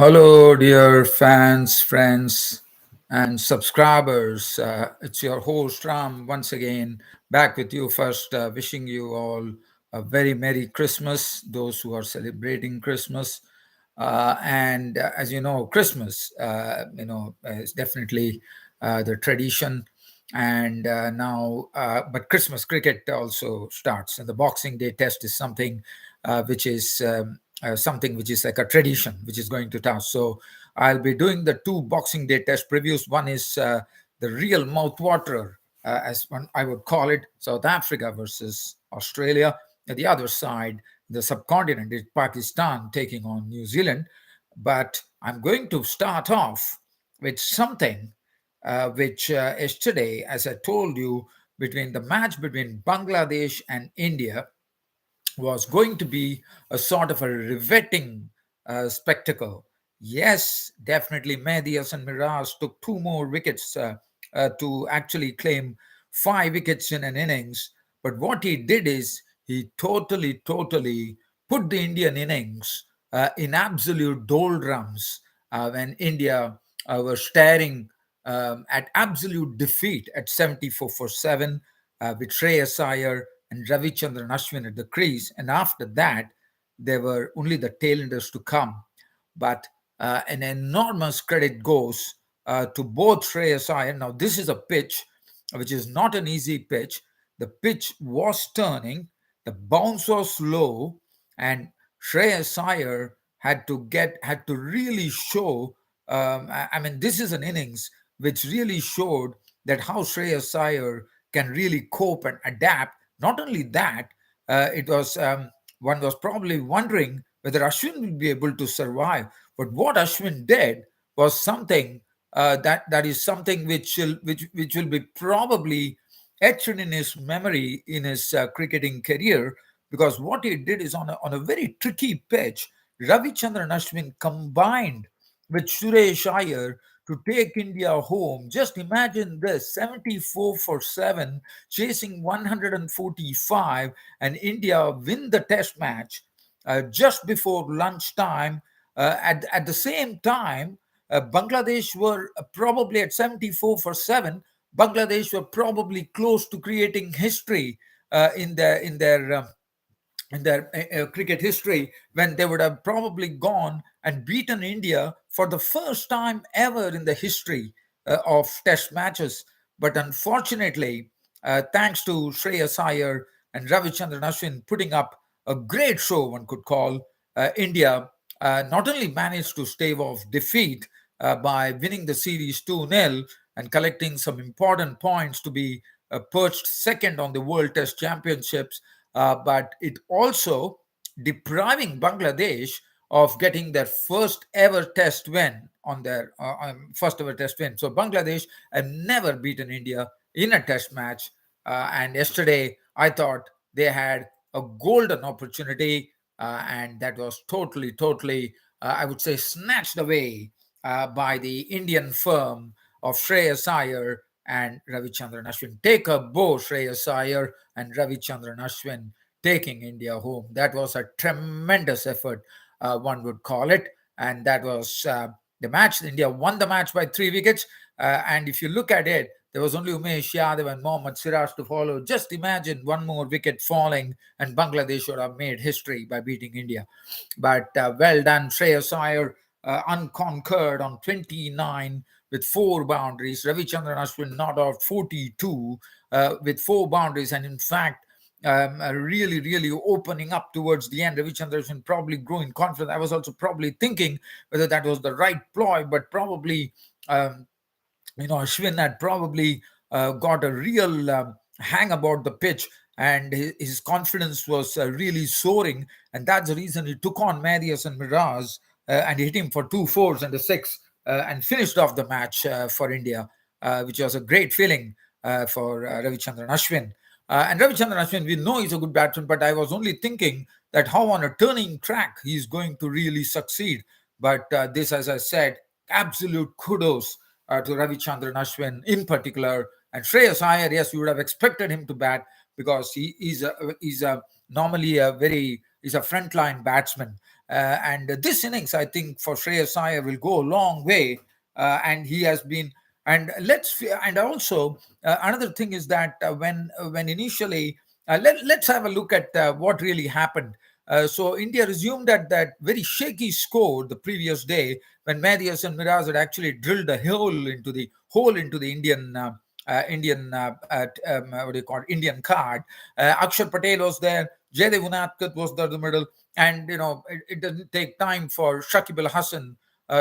Hello, dear fans, friends, and subscribers. It's your host Ram once again back with you. First, wishing you all a very Merry Christmas, those who are celebrating Christmas. And as you know, Christmas, is definitely the tradition. But Christmas cricket also starts, and the Boxing Day test is something which is something which is like a tradition, which is going to start. So I'll be doing the two Boxing Day test previews. One is the real mouth waterer, as one I would call it, South Africa versus Australia. At the other side, the subcontinent is Pakistan taking on New Zealand. But I'm going to start off with something which yesterday, as I told you, between the match between Bangladesh and India was going to be a sort of a riveting spectacle. Yes, definitely Mehdi Hassan Mirage took two more wickets to actually claim 5 wickets in an innings. But what he did is he totally put the Indian innings in absolute doldrums when India were staring at absolute defeat at 74 for 7 with Shreyas Iyer and Ravichandran Ashwin at the crease. And after that, there were only the tailenders to come. But an enormous credit goes to both Shreyas Iyer. Now, this is a pitch which is not an easy pitch. The pitch was turning, the bounce was low, and Shreyas Iyer had to really show. I mean, this is an innings which really showed that how Shreyas Iyer can really cope and adapt. Not only that, it was one was probably wondering whether Ashwin will be able to survive. But what Ashwin did was something that is something which will be probably etched in his memory in his cricketing career, because what he did is on a very tricky pitch. Ravichandran Ashwin combined with Suresh Iyer to take India home. Just imagine this: 74 for 7, chasing 145, and India win the test match just before lunchtime. At the same time, Bangladesh were probably at 74 for 7. Bangladesh were probably close to creating history in their cricket history, when they would have probably gone and beaten India for the first time ever in the history of test matches. But unfortunately, thanks to Shreyas Iyer and Ravichandran Ashwin putting up a great show, one could call, India not only managed to stave off defeat by winning the series 2-0 and collecting some important points to be perched second on the World Test Championships, but it also depriving Bangladesh of getting their first ever test win on their first ever test win. So Bangladesh have never beaten India in a test match, and yesterday I thought they had a golden opportunity, and that was totally, I would say, snatched away by the Indian firm of Shreyas Iyer and Ravichandran Ashwin. Take a bow, Shreyas Iyer and Ravichandran Ashwin taking India home. That was a tremendous effort, one would call it. And that was the match. India won the match by 3 wickets. And if you look at it, there was only Umesh Yadav and Mohammad Siraj to follow. Just imagine one more wicket falling, and Bangladesh would have made history by beating India. But well done, Shreyas Iyer, unconquered on 29 with 4 boundaries. Ravichandran Ashwin not out 42 with 4 boundaries. And in fact, really opening up towards the end. Ravichandran Ashwin probably growing confident. I was also probably thinking whether that was the right ploy, but probably Ashwin had probably got a real hang about the pitch, and his confidence was really soaring, and that's the reason he took on Marius and Mirage and hit him for 2 fours and a six, and finished off the match for India, which was a great feeling for Ravichandran Ashwin. And Ravichandran Ashwin, we know he's a good batsman, but I was only thinking that how on a turning track he's going to really succeed. But this, as I said, absolute kudos to Ravichandran Ashwin in particular. And Shreyas Iyer, yes, you would have expected him to bat, because he's normally a very He's a frontline batsman. And this innings, I think, for Shreyas Iyer will go a long way. And he has been. And also another thing is that when initially let's have a look at what really happened. So India resumed at that very shaky score the previous day when Mehdi Hasan Miraz had actually drilled a hole into the Indian what do you call it, Indian card. Akshar Patel was there, Jaydev Unadkat was there in the middle, and it didn't take time for Shakib Al Hasan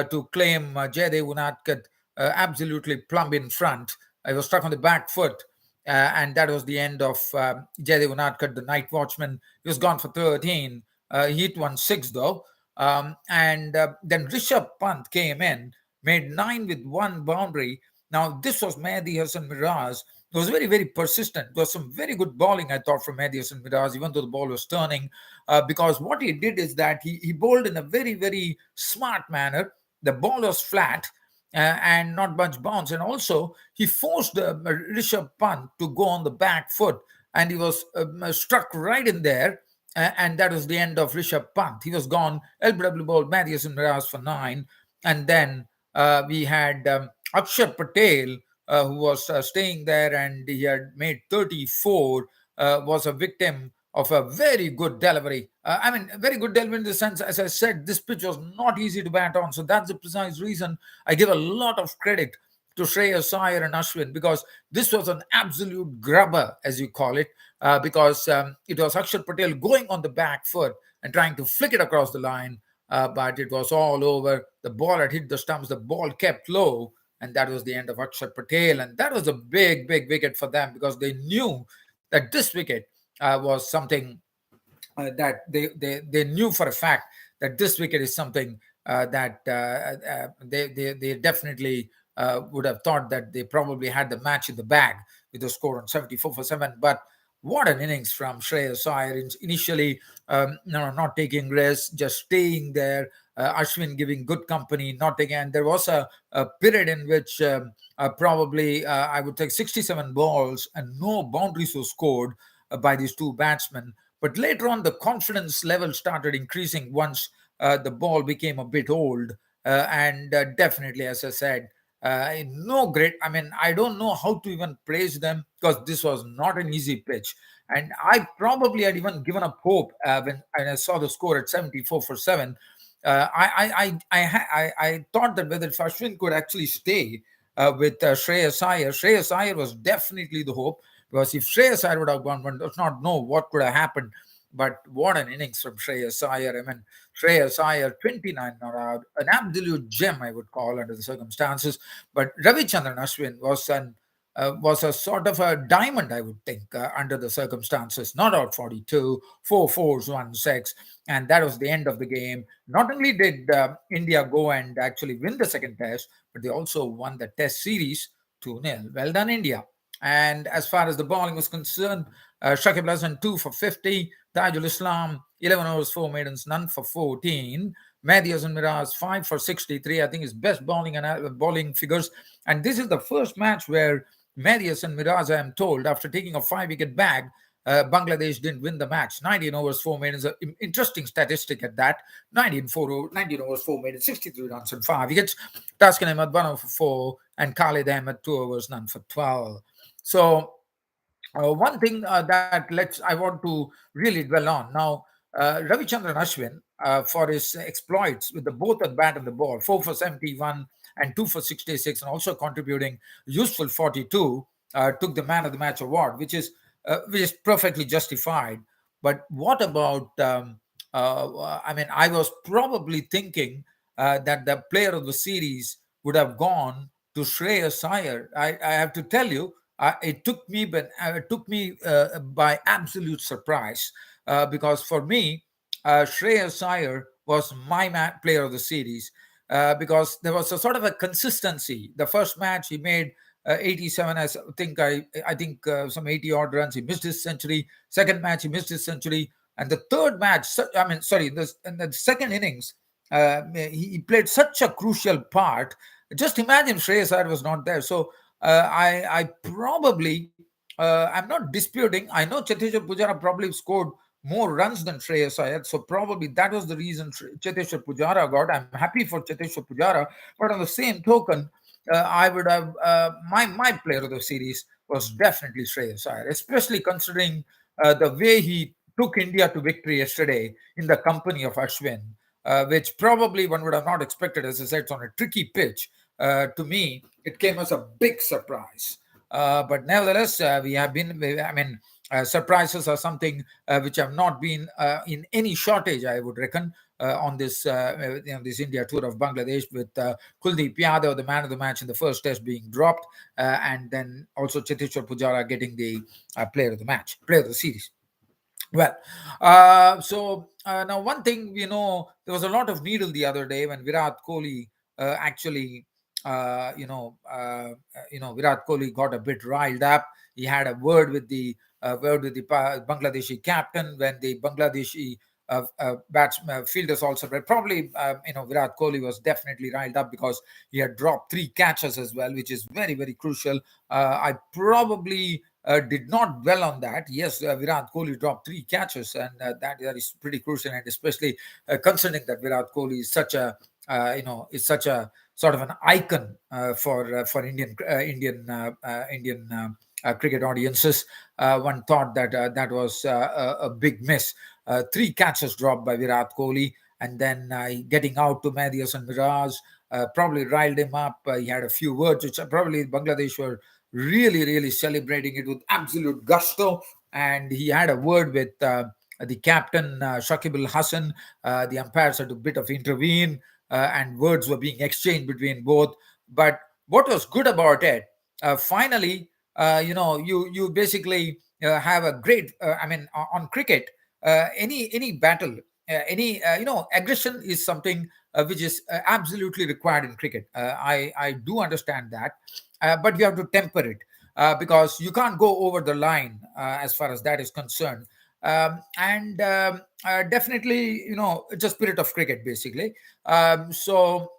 to claim Jaydev Unadkat absolutely plumb in front. I was stuck on the back foot. And that was the end of Jaydev Unadkat, the night watchman. He was gone for 13. He hit 1 6 though. And then Rishabh Pant came in, made 9 with 1 boundary. Now, this was Mehdi Hasan Miraz. It was very, very persistent. It was some very good bowling, I thought, from Mehdi Hasan Miraz, even though the ball was turning, because what he did is that he bowled in a very, very smart manner. The ball was flat, and not much bounce. And also, he forced Rishabh Pant to go on the back foot, and he was struck right in there. And that was the end of Rishabh Pant. He was gone. LBW bowled Mehdi Hasan Miraz for 9. And then we had Akshar Patel, who was staying there, and he had made 34, was a victim of a very good delivery. I mean, very good delivery in the sense, as I said, this pitch was not easy to bat on. So that's the precise reason I give a lot of credit to Shreyas Iyer and Ashwin, because this was an absolute grubber, as you call it, because it was Akshar Patel going on the back foot and trying to flick it across the line, but it was all over. The ball had hit the stumps, the ball kept low, and that was the end of Akshar Patel. And that was a big, big wicket for them, because they knew that this wicket was something that they knew for a fact that this wicket is something that they definitely would have thought that they probably had the match in the bag with the score on 74 for 7. But what an innings from Shreyas Iyer. Initially, not taking risks, just staying there. Ashwin giving good company, not taking. And there was a period in which probably I would take 67 balls and no boundaries were scored by these two batsmen. But later on, the confidence level started increasing once the ball became a bit old. And definitely, as I said, no great. I mean, I don't know how to even praise them, because this was not an easy pitch. And I probably had even given up hope when I saw the score at 74 for 7. I thought that whether Ashwin could actually stay with Shreyas Iyer. Shreyas Iyer was definitely the hope, because if Shreyas Iyer would have gone, one does not know what could have happened. But what an innings from Shreyas Iyer. I mean, Shreyas Iyer, 29 not out, an absolute gem, I would call, under the circumstances. But Ravichandran Ashwin was a sort of a diamond, I would think, under the circumstances. Not out 42, 4 4s, 1 6, and that was the end of the game. Not only did India go and actually win the second test, but they also won the test series 2-0. Well done, India. And as far as the bowling was concerned, Shakib Al Hasan 2 for 50, Tajul Islam 11 overs, 4 maidens, none for 14. Mehdi Hasan Miraz 5 for 63. I think his best bowling figures. And this is the first match where Mehdi Hasan Miraz, I am told, after taking a 5-wicket bag, Bangladesh didn't win the match. 19 overs, 4 maidens. Interesting statistic at that. 19 overs, 4 maidens, 63 runs and 5 wickets. Taskin Ahmed 1 over for 4, and Khalid Ahmed 2 overs, none for 12. So one thing that I want to really dwell on now. Ravichandran Ashwin, for his exploits with both the bat and the ball, 4 for 71 and 2 for 66, and also contributing useful 42, took the Man of the Match award, which is perfectly justified. But what about? I mean, I was probably thinking that the player of the series would have gone to Shreyas Iyer. I have to tell you, it took me by absolute surprise, because for me, Shreyas Iyer was my player of the series, because there was a sort of a consistency. The first match he made 87, I think some 80 odd runs. He missed his century. Second match he missed his century, and the third match, in the second innings, he played such a crucial part. Just imagine Shreyas Iyer was not there. So I probably, I'm not disputing. I know Cheteshwar Pujara probably scored more runs than Shreyas Iyer. So probably that was the reason Cheteshwar Pujara got. I'm happy for Cheteshwar Pujara, but on the same token, I would have my player of the series was definitely Shreyas Iyer, especially considering the way he took India to victory yesterday in the company of Ashwin, which probably one would have not expected. As I said, it's on a tricky pitch. To me, it came as a big surprise. But nevertheless, we have been. I mean, surprises are something which have not been in any shortage, I would reckon, on this this India tour of Bangladesh, with Kuldeep Yadav, the man of the match in the first test, being dropped, and then also Cheteshwar Pujara getting the player of the match, player of the series. Well, now one thing we know, there was a lot of needle the other day when Virat Kohli actually, Virat Kohli got a bit riled up. He had a word with the Bangladeshi captain when the Bangladeshi batsman fielders also read. Probably, Virat Kohli was definitely riled up because he had dropped three catches as well, which is very, very crucial. I probably did not dwell on that. Yes, Virat Kohli dropped three catches, and that is pretty crucial, and especially considering that Virat Kohli is such a is such a sort of an icon for Indian cricket audiences. One thought that that was a big miss. Three catches dropped by Virat Kohli, and then getting out to Mehdi and Miraj probably riled him up. He had a few words which probably Bangladesh were really, really celebrating it with absolute gusto. And he had a word with the captain, Shakib Al Hassan. The umpires had to bit of intervene, and words were being exchanged between both. But what was good about it, finally, you basically have a great. On cricket, any battle, aggression is something which is absolutely required in cricket. I do understand that, but you have to temper it because you can't go over the line as far as that is concerned. And definitely, it's a spirit of cricket, basically. So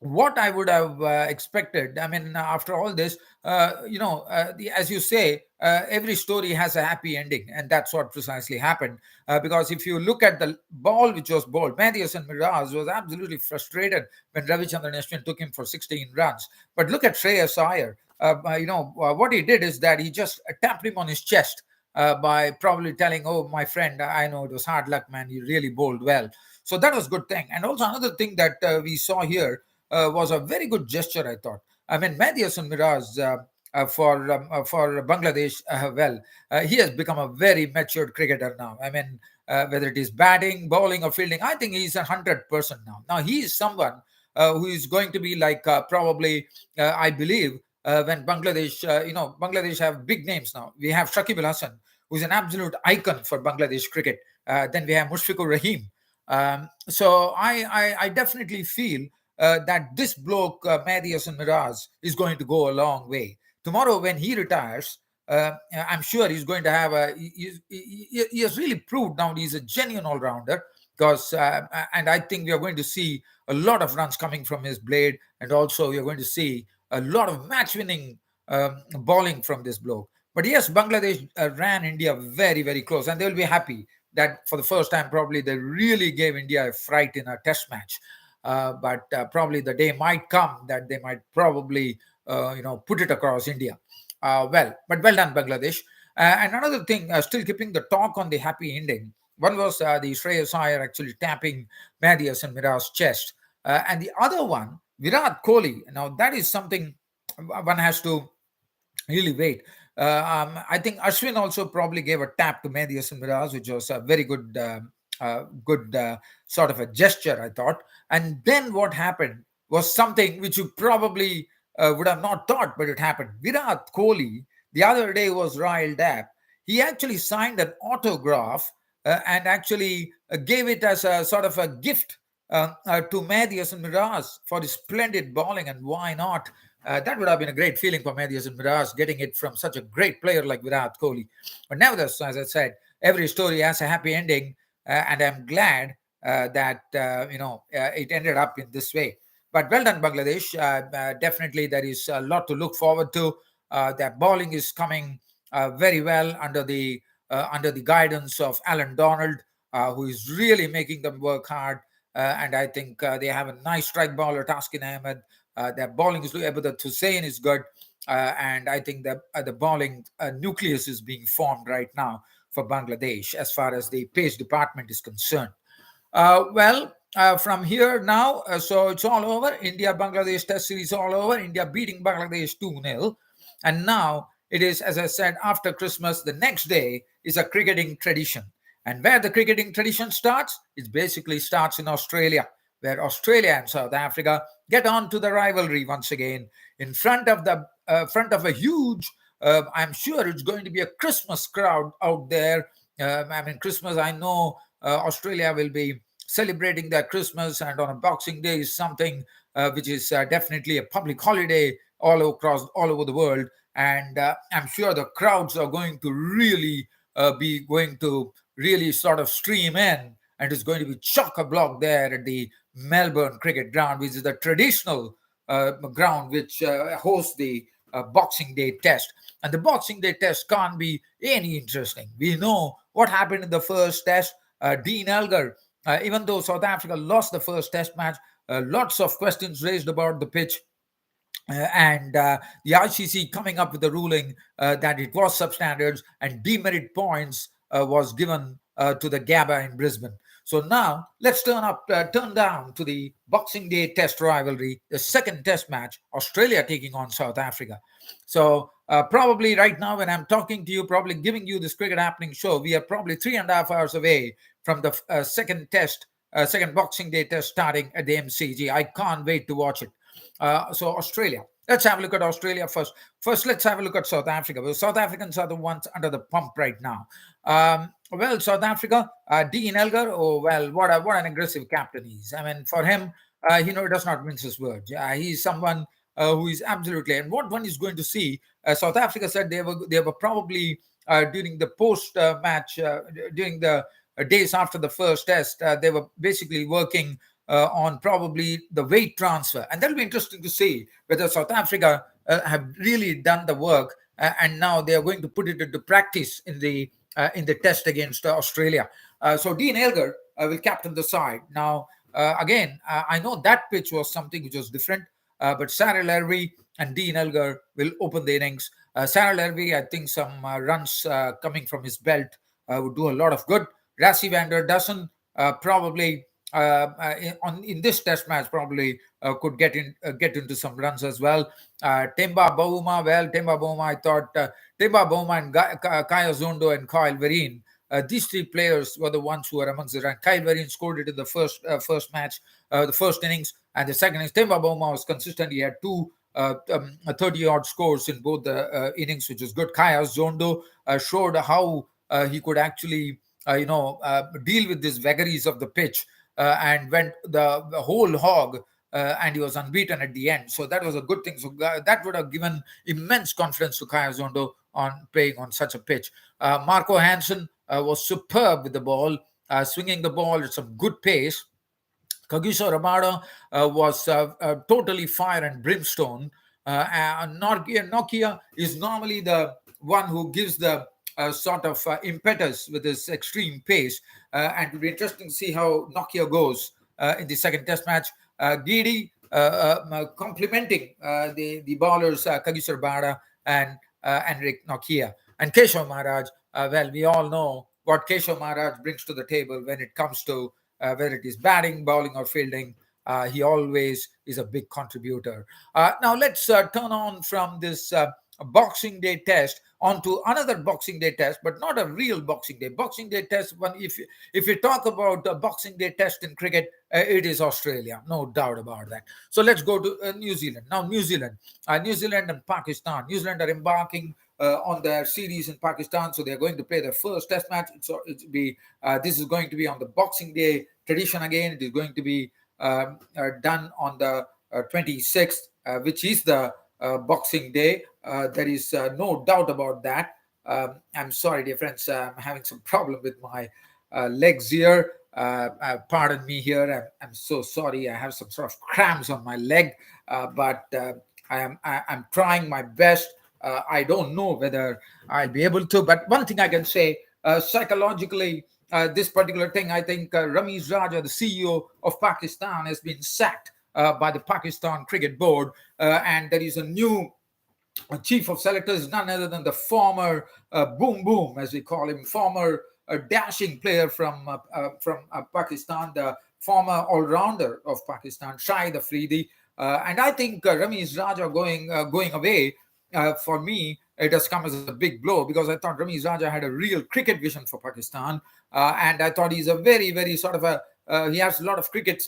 what I would have expected. I mean, after all this, as you say, every story has a happy ending, and that's what precisely happened. Because if you look at the ball which was bowled, Mehdi Hasan Miraz was absolutely frustrated when Ravichandran Ashwin took him for 16 runs. But look at Shreyas Iyer. What he did is that he just tapped him on his chest by probably telling, "Oh, my friend, I know it was hard luck, man. You really bowled well." So that was a good thing. And also another thing that we saw here was a very good gesture, I thought. I mean, Mehdi Hasan Miraz for Bangladesh, he has become a very matured cricketer now. I mean, whether it is batting, bowling, or fielding, I think he's 100% now. Now he is someone who is going to be like probably, I believe, when Bangladesh, Bangladesh have big names now. We have Shakib Al Hassan, who's an absolute icon for Bangladesh cricket. Then we have Mushfiqur Rahim. So I definitely feel that this bloke, Mehdi Hasan Miraz, is going to go a long way. Tomorrow, when he retires, I'm sure he's going to have he has really proved now he's a genuine all-rounder. Because and I think we are going to see a lot of runs coming from his blade, and also we are going to see a lot of match-winning bowling from this bloke. But yes, Bangladesh ran India very, very close, and they'll be happy that for the first time probably they really gave India a fright in a test match. But probably the day might come that they might probably put it across India. But well done, Bangladesh. And another thing, still keeping the talk on the happy ending. One was the Shreyas Iyer actually tapping Mehdi Hasan Miraz's chest, and the other one, Virat Kohli. Now that is something one has to really wait. I think Ashwin also probably gave a tap to Mehdi Hasan Miraz, which was a very good sort of a gesture, I thought. And then what happened was something which you probably would have not thought, but it happened. Virat Kohli the other day was riled up. He actually signed an autograph and actually gave it as a sort of a gift to Mehdi Hasan Miraz for his splendid bowling. And why not? That would have been a great feeling for Mehdi Hasan Miraz, getting it from such a great player like Virat Kohli. But nevertheless, as I said, every story has a happy ending, and I'm glad that it ended up in this way. But well done, Bangladesh. Definitely, there is a lot to look forward to. Their bowling is coming very well under the under the guidance of Alan Donald, who is really making them work hard. And I think they have a nice strike bowler, Taskin Ahmed. Their bowling is Ebadat Hussain is good. And I think that the bowling nucleus is being formed right now for Bangladesh as far as the pace department is concerned. From here now, so it's all over. India-Bangladesh Test Series all over. India beating Bangladesh 2-0. And now it is, as I said, after Christmas, the next day is a cricketing tradition. And where the cricketing tradition starts, it basically starts in Australia, where Australia and South Africa get on to the rivalry once again in front of a huge. I'm sure it's going to be a Christmas crowd out there. Christmas. I know Australia will be celebrating their Christmas, and on a Boxing Day is something which is definitely a public holiday all over the world. And I'm sure the crowds are going to be going to really sort of stream in, and it's going to be chock-a-block there at the Melbourne Cricket Ground, which is the traditional ground which hosts the Boxing Day Test. And the Boxing Day Test can't be any interesting. We know what happened in the first Test. Dean Elgar, even though South Africa lost the first Test match, lots of questions raised about the pitch. And the ICC coming up with the ruling that it was substandards, and demerit points was given to the Gabba in Brisbane. So now let's turn down to the Boxing Day Test rivalry, the second Test match, Australia taking on South Africa. So probably right now when I'm talking to you, probably giving you this Cricket Happening show, we are probably 3.5 hours away from the second Boxing Day Test starting at the MCG. I can't wait to watch it. So Australia. Let's have a look at Australia first. First, let's have a look at South Africa. Well, South Africans are the ones under the pump right now. South Africa, Dean Elgar, what an aggressive captain he is. For him, he does not mince his words. He's someone who is absolutely, and what one is going to see, South Africa said they were probably during the post-match, during the days after the first test, they were basically working on probably the weight transfer. And that'll be interesting to see whether South Africa have really done the work and now they are going to put it into practice in the test against Australia. So Dean Elgar will captain the side. Now, again, I know that pitch was something which was different, but Sarah Lervy and Dean Elgar will open the innings. Sarah Lervy, I think some runs coming from his belt would do a lot of good. Rassie van der Dussen probably in this test match probably could get into some runs as well. Temba Bavuma, I thought Temba Bavuma and Kaya Zondo and Kyle Vereen, these three players were the ones who were amongst the run. Kyle Vereen scored it in the first match, the first innings, and the second innings. Temba Bavuma was consistent. He had two 30-odd scores in both the innings, which is good. Kaya Zondo showed how he could actually deal with these vagaries of the pitch. And went the whole hog, and he was unbeaten at the end. So that was a good thing. So that would have given immense confidence to Kaya Zondo on playing on such a pitch. Marco Hansen was superb with the ball, swinging the ball at some good pace. Kagiso Rabada was totally fire and brimstone. Nokia is normally the one who gives the sort of impetus with his extreme pace. And it will be interesting to see how Nokia goes in the second test match. Gidi complementing the bowlers Kagiso Rabada and Enric Nokia. And Keshav Maharaj, we all know what Keshav Maharaj brings to the table when it comes to whether it is batting, bowling or fielding. He always is a big contributor. Now let's turn on from this Boxing Day test onto another Boxing Day test, but not a real Boxing Day. Boxing Day test, if you talk about a Boxing Day test in cricket, it is Australia, no doubt about that. So let's go to New Zealand. Now New Zealand and Pakistan. New Zealand are embarking on their series in Pakistan, so they're going to play their first test match. This is going to be on the Boxing Day tradition again. It is going to be done on the 26th, which is the Boxing Day. There is no doubt about that. I'm sorry, dear friends, I'm having some problem with my legs here. Pardon me here. I'm so sorry. I have some sort of cramps on my leg, but I'm trying my best. I don't know whether I'll be able to, but one thing I can say, psychologically, this particular thing, I think Ramiz Raja, the CEO of Pakistan, has been sacked by the Pakistan Cricket Board, and there is a new chief of selectors, none other than the former Boom Boom, as we call him, former dashing player from Pakistan, the former all-rounder of Pakistan, Shahid Afridi. And I think Ramiz Raja going away, for me, it has come as a big blow, because I thought Ramiz Raja had a real cricket vision for Pakistan, and I thought he's a very, very sort of a he has a lot of cricketing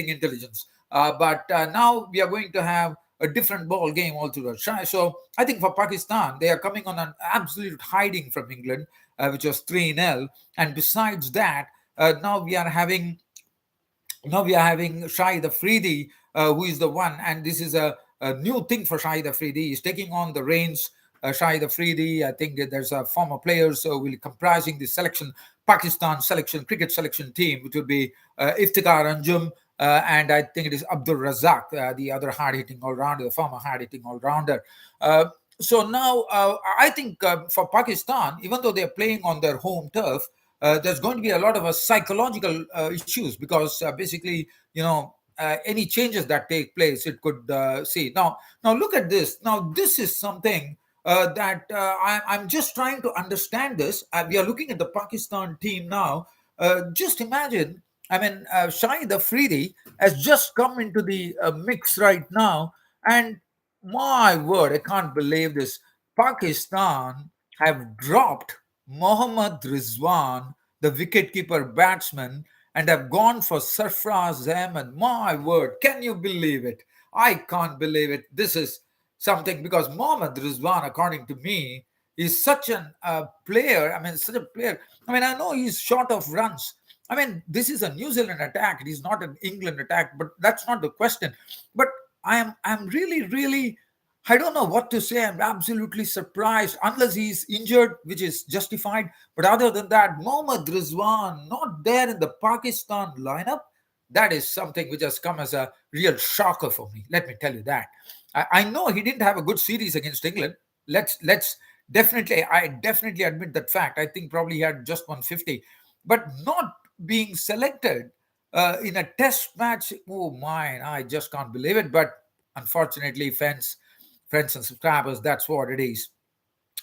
intelligence. But now we are going to have a different ball game altogether. So I think for Pakistan, they are coming on an absolute hiding from England, which was 3-0. And besides that, now we are having Shahid Afridi, who is the one, and this is a new thing for Shahid Afridi. He's taking on the reins. Shahid Afridi, I think that there's a former players who will comprising the selection, Pakistan selection, cricket selection team, which will be Iftikhar Anjum, and I think it is Abdul Razak, the other hard-hitting all-rounder, the former hard-hitting all-rounder. So now I think for Pakistan, even though they're playing on their home turf, there's going to be a lot of psychological issues, because basically, any changes that take place, it could see. Now look at this. Now this is something that I'm just trying to understand this. We are looking at the Pakistan team now. Just imagine, I mean, Shahid Afridi has just come into the mix right now, and my word, I can't believe this. Pakistan have dropped Mohammad Rizwan, the wicketkeeper batsman, and have gone for Sarfraz Ahmed. My word, can you believe it? I can't believe it. This is something, because Mohammad Rizwan, according to me, is such an player. I mean, such a player. I mean, I know he's short of runs. I mean, this is a New Zealand attack. It is not an England attack, but that's not the question. But I'm really, really, I don't know what to say. I'm absolutely surprised, unless he's injured, which is justified. But other than that, Mohammad Rizwan not there in the Pakistan lineup. That is something which has come as a real shocker for me. Let me tell you that. I know he didn't have a good series against England. Let's definitely, I definitely admit that fact. I think probably he had just 150, but not being selected in a test match. Oh my, I just can't believe it. But unfortunately, friends and subscribers, that's what it is.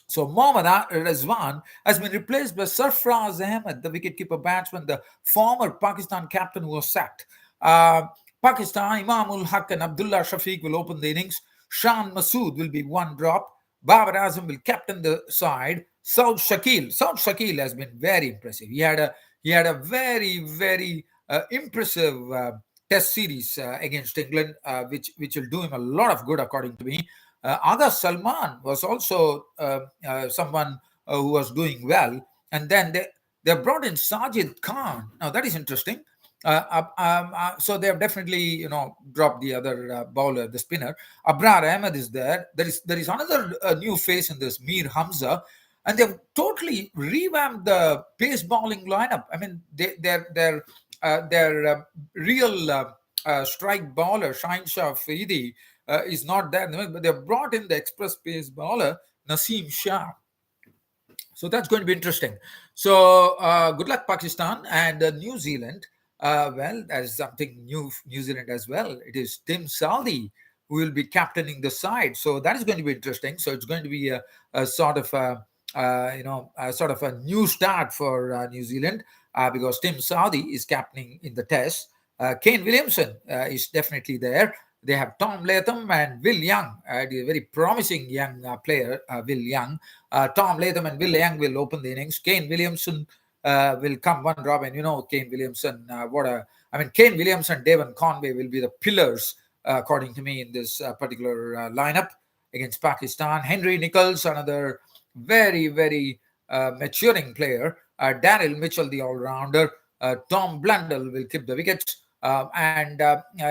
So Mohammad Rizwan has been replaced by Sarfraz Ahmed, the wicketkeeper batsman, the former Pakistan captain who was sacked. Pakistan, Imamul Haq and Abdullah Shafiq will open the innings. Shan Masood will be one drop. Babar Azam will captain the side. Saud Shakil has been very impressive. He had a very, very impressive test series against England, which will do him a lot of good, according to me. Aga Salman was also someone who was doing well. And then they brought in Sajid Khan. Now, that is interesting. So they have definitely, dropped the other bowler, the spinner. Abrar Ahmed is there. There is another new face in this, Mir Hamza. And they've totally revamped the pace bowling lineup. I mean, their real strike bowler, Shaheen Shah Afridi, is not there. But they've brought in the express pace bowler, Naseem Shah. So that's going to be interesting. So good luck, Pakistan and New Zealand. Well, there's something new, New Zealand as well. It is Tim Southee who will be captaining the side. So that is going to be interesting. So it's going to be a sort of a new start for New Zealand, because Tim Southee is captaining in the test. Kane Williamson is definitely there. They have Tom Latham and Will Young, a very promising young player, Will Young. Tom Latham and Will Young will open the innings. Kane Williamson will come one drop. And Kane Williamson, Kane Williamson, Devon Conway will be the pillars, according to me, in this particular lineup against Pakistan. Henry Nichols, another very, very maturing player. Daryl Mitchell, the all-rounder. Tom Blundell will keep the wickets.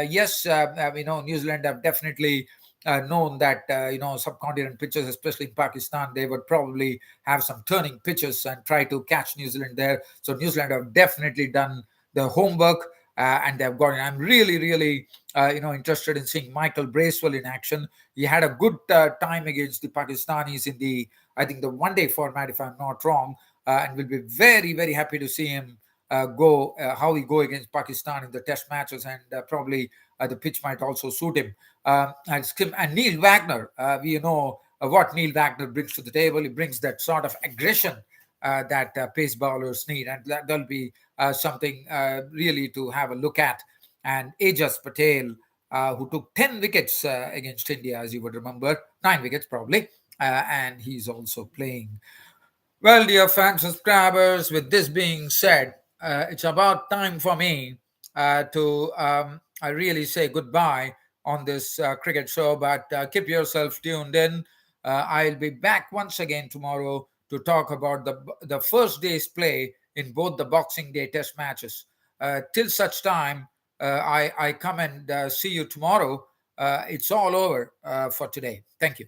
Yes, New Zealand have definitely known that, subcontinent pitches, especially in Pakistan, they would probably have some turning pitches and try to catch New Zealand there. So New Zealand have definitely done their homework, and they've got. I'm really, really, interested in seeing Michael Bracewell in action. He had a good time against the Pakistanis in the, I think, the one-day format, if I'm not wrong. and we'll be very, very happy to see him go how he go against Pakistan in the test matches, and probably the pitch might also suit him. And Neil Wagner, we know what Neil Wagner brings to the table. He brings that sort of aggression that pace bowlers need, and that'll be something really to have a look at. And Ajas Patel, who took 10 wickets against India, as you would remember, 9 wickets probably, and he's also playing. Well, dear fans, subscribers, with this being said, it's about time for me to I really say goodbye on this cricket show, but keep yourself tuned in. I'll be back once again tomorrow to talk about the first day's play in both the Boxing Day test matches. Till such time, I come and see you tomorrow. It's all over for today. Thank you.